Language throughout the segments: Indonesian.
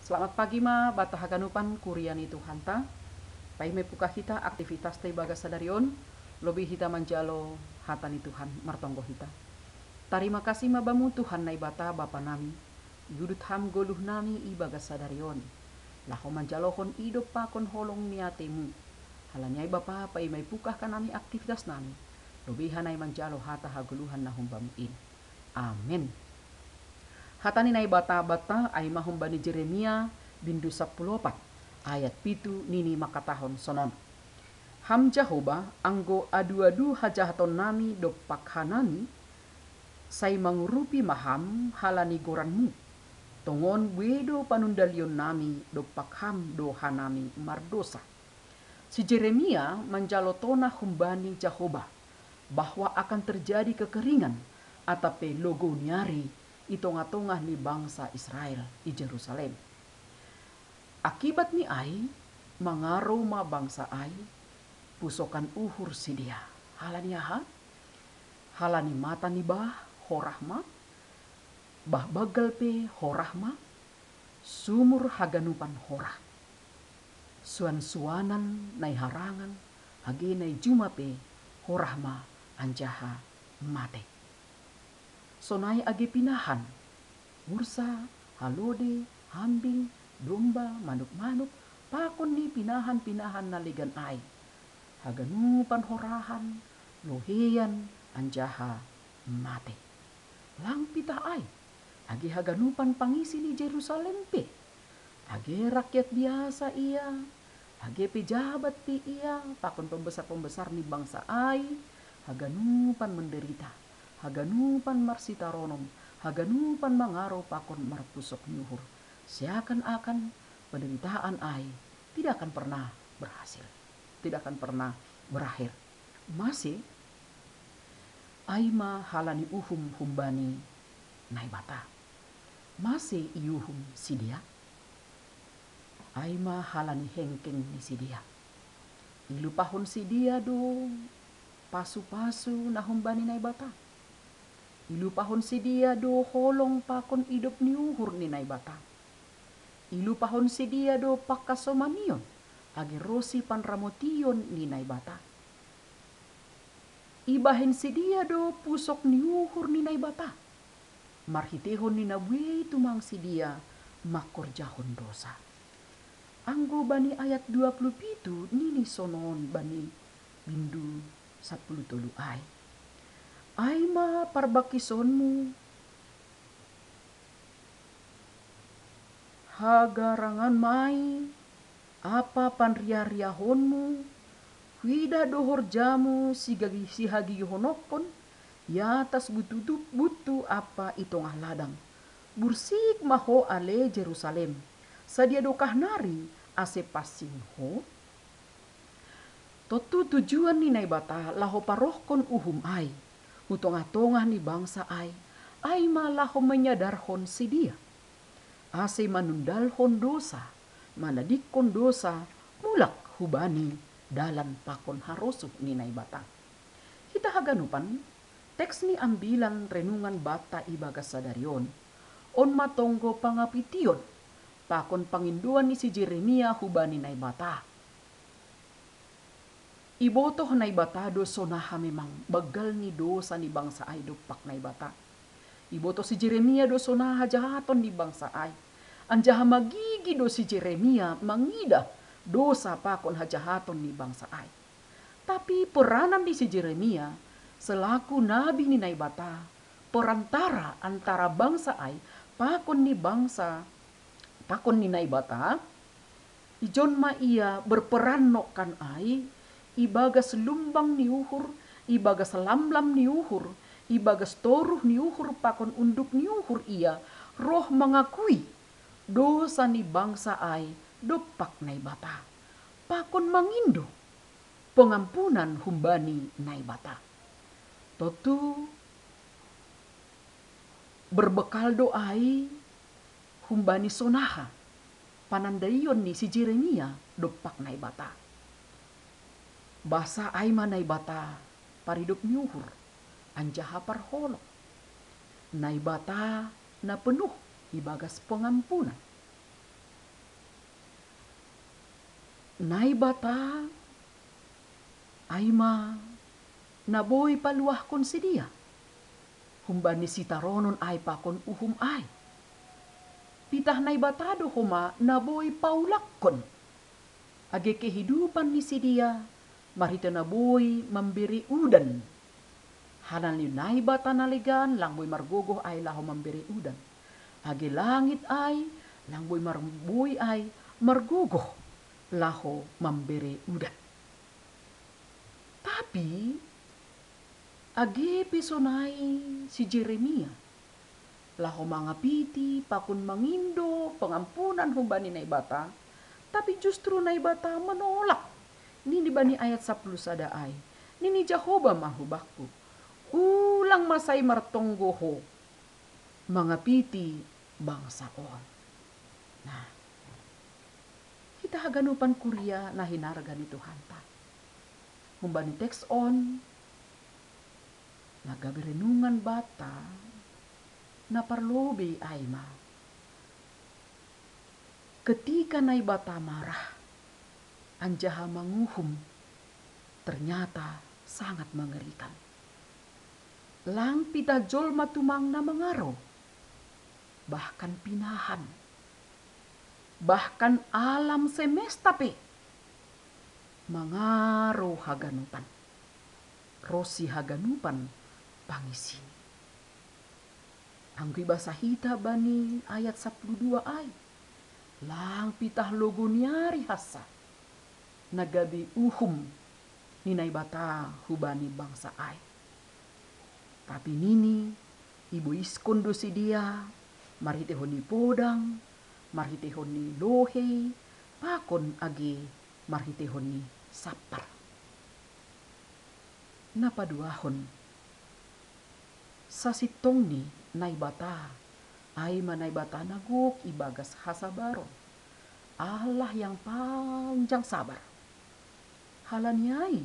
Selamat pagi ma, bata haganupan kurian itu hanta. Pai me puka hita aktivitas te baga sadarion, lobi hita manjalo hatani Tuhan martonggo hita. Tarima kasih mabamu Tuhan nai bata bapa nami. Yudut ham goluh nami i baga sadarion. Laho manjalohon ido pakon holong niatemu. Halanyai bapa pai mai puka kanami aktivitas nami. Lobi hanai manjalo hata haguluhan nahum bamuin. Amin. Hatani nai bata-bata ay mahumbani Jeremia bindu 14 ayat pitu nini makatahon sonon. Ham Jahoba anggo adu-adu hajahaton nami do pakhanami say mangurupi maham halani goranmu. Tongon wedo panundalion nami do pakham do hanami mardosa. Si Jeremia manjalotona humbani Jahoba bahwa akan terjadi kekeringan atape logo niari itong-atongah ni bangsa Israel di Jerusalem. Akibat ni ay, mangaro ma bangsa ay, pusokan uhur si dia. Halani aha? Halani mata ni bah, horahma, bah bagal pe horahma, sumur haganupan horah. Suan-suanan nai harangan, hage nai juma pe horahma anjaha mate. Sonai age pinahan, ursa, halode, hambing, domba, manuk-manuk, pakon ni pinahan-pinahan naligan ay. Haganupan horahan, lohean, anjaha, mate. Lang pita ay, age haganupan pangisi ni Jerusalem pe. Age rakyat biasa iya, age pejabat pe iya, pakon pembesar-pembesar ni bangsa ay, haganupan menderita. Haganupan marsitaronom, haganupan mangaro pakon marpusok nyuhur. Seakan-akan penderitaan ay tidak akan pernah berhasil, tidak akan pernah berakhir. Masih ay halani uhum humbani naibata. Masih iuhum sidia. Ay halani hengkeng ni sidia. Ilupahon sidia do pasu-pasu na humbani naibata. Ilupahon si dia do holong pakon idop ni uhur ni naibata. Ilupahon si dia do pakasomanion age rosi panramotion ni naibata. Ibahen si dia do pusok ni uhur ni naibata. Marhitehon ni nabwe tumang si dia makorjahon dosa. Anggo bani ayat 27 nini sonon bani bindu 10 ay. Ay ma parbakisonmu hagarangan mai apa panria-riahonmu wida dohor jamu si hagi honokon ya tas butu apa itongah ladang bursik maho ale Jerusalem sadia dokah nari ase pasing ho totu tujuan ni naibata laho parohkon uhum ay utong-atongah ni bangsa ay malah menyadarhon si dia. Ase manundalhon dosa, manadikon dosa, mulak hubani dalan pakon harosuh ni naibata. Kita haganupan, teks ni ambilan renungan bata ibagas sadarion. On matonggo pangapition, pakon panginduan ni si Jeremia hubani naibata. Ibotoh naibata do sonaha memang bagal ni dosa ni bangsa ay do pak naibata. Ibotoh si Jeremia do sonaha jahaton ni bangsa ay. Anjaha magigi do si Jeremia mangida dosa pakon hajahaton ni bangsa ay. Tapi peranan di si Jeremia selaku nabi ni naibata, perantara antara bangsa ay pakon ni bangsa pakon ni naibata, ijon ma ia berperan nokan ay ibagas lumbang ni uhur, ibagas lamlam ni uhur, ibagas toruh ni uhur pakon unduk ni uhur ia, roh mengakui dosa ni bangsa ay dopak naibata. Pakon mangindo pengampunan humbani naibata. Totu berbekal doai humbani sonaha panandaion ni si Jeremia dopak naibata. Basa ay naibata paridop nyuhur anjaha parholok naibata na penuh ibagas pengampunan Nai bata aima naboy paluah kon si dia. Humbani si taronon ay pakon uhum ay. Pitah nai batado huma naboy paulak kon. Age kehidupan ni si dia marita naboy memberi udan. Hanan nai bata naligan langboy margogoh ay laho memberi udan. Age langit ay langboy marboy ay margogoh laho memberi udan. Tapi age pesonai si Jeremia laho mangapiti pakun mangindo pengampunan humbani nai bata, tapi justru nai bata menolak. Nini bani ayat 10 sada ay. Nini Jehovah mahubakku. Ulang masai martonggoho mangapiti bangsa on. Nah, kita haganupan kuria na hinarga ni Tuhan ta. Humbani teks on nagabi renungan bata na parlobe aima. Ketika nai bata marah, anjaha manguhum, ternyata sangat mengerikan. Lang pita jol matumang na mengaro, bahkan pinahan, bahkan alam semesta pe mangaro haganupan, rosi haganupan pangisi. Anggi basahita bani ayat 12 ay. Lang pitah logoniari hasa. Nagabi uhum ninai bata hubani bangsa ay. Tapi nini ibu iskon dosi dia maritehon ni podang, maritehon ni lohei, pakon agi maritehon ni sapar. Napaduahon sasitong ni nai bata ay manay bata naguk ibagas hasabaron. Allah yang panjang sabar. Halanyai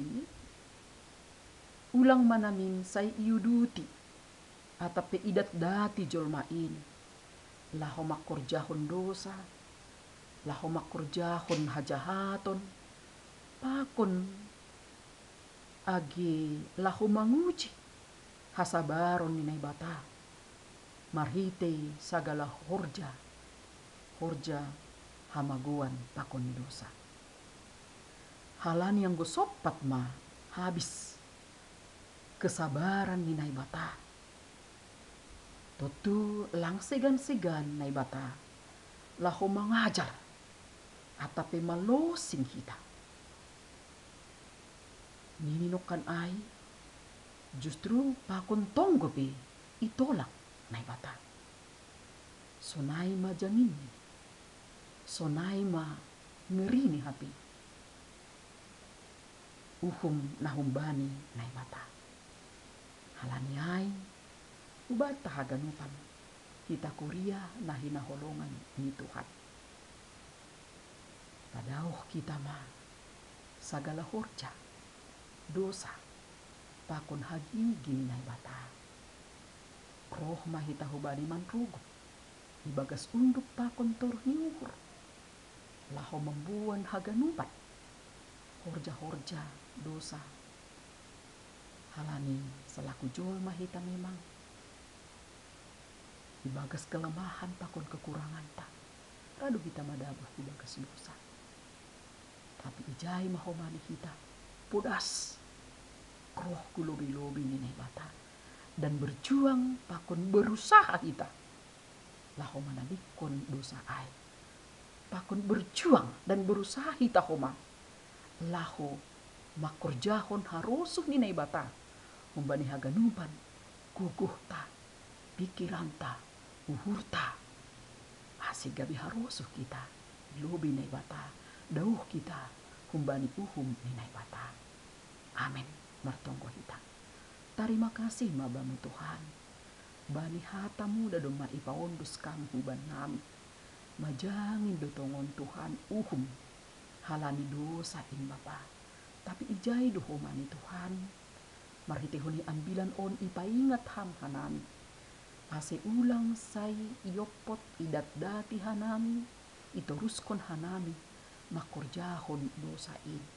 ulang manamin say iuduti atape idat dati jolmain. Laho makurjahon dosa, laho makurjahon hajahaton, pakon agi laho manguji hasabaron ninay bata. Marhite sagala horja hamaguan pakon dosa. Halan yang gosopat ma habis kesabaran ni nai bata. Tutu lang segan-segan nai bata laho mangajar atape malosing kita. Nininokan ay justru pakon tonggo pe itolak nai bata. Sonai ma jangin, sonai ma ngeri ni hapi. Uhum nahumbani nai bata. Halaniay ubata haganupan kita kuria nahina holongan ni Tuhan. Padauh kita ma sagala horja dosa pakon hagi gini nai bata. Roh mahita hubani manrugo ibagas unduk pakon torniuhur laho membuan haganupan horja-horja dosa. Halani selaku jol mahita memang ibagas kelemahan pakon kekurangan ta. Radu kita madabuh ibagas dosa. Tapi ijai mahomani kita pudas roh kulobi-lobi ninai bata. Dan berjuang pakon berusaha kita laho manadikon dosa ai. Pakon berjuang dan berusaha kita homa laho makurjahon harusuh ninai bata umbani haganupan guguh ta pikiran ta uhur ta asik gabi harusuh kita lobi nai bata dauh kita humbani uhum ninai bata. Amin martonggo hita. Terima kasih mabamu Tuhan. Bani hatamu dadong maipawondus kamu huban nami. Majangin dotongon Tuhan uhum. Halani dosa in Bapa. Tapi ijai dohomani Tuhan. Marhitehoni ambilan on ipaingat ham hanami. Ase ulang say iopot idat dati hanami. Itoruskon hanami. makorjahon dosa ini.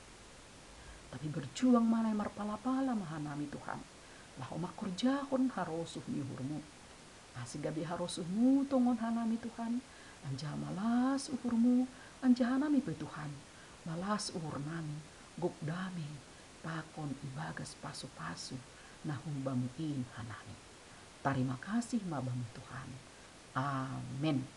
Tapi berjuang mana yang marpala-pala mahanami Tuhan. Lah makorjahon harosuh mihurmu. Asigabi harosuhmu tongon hanami Tuhan. Anjah malas uhurmu, anjah hanami pe Tuhan. Malas uhur nami, gok dami, pakon ibagas pasu-pasu, nahum bamuin hanami. Terima kasih mabamu Tuhan. Amin.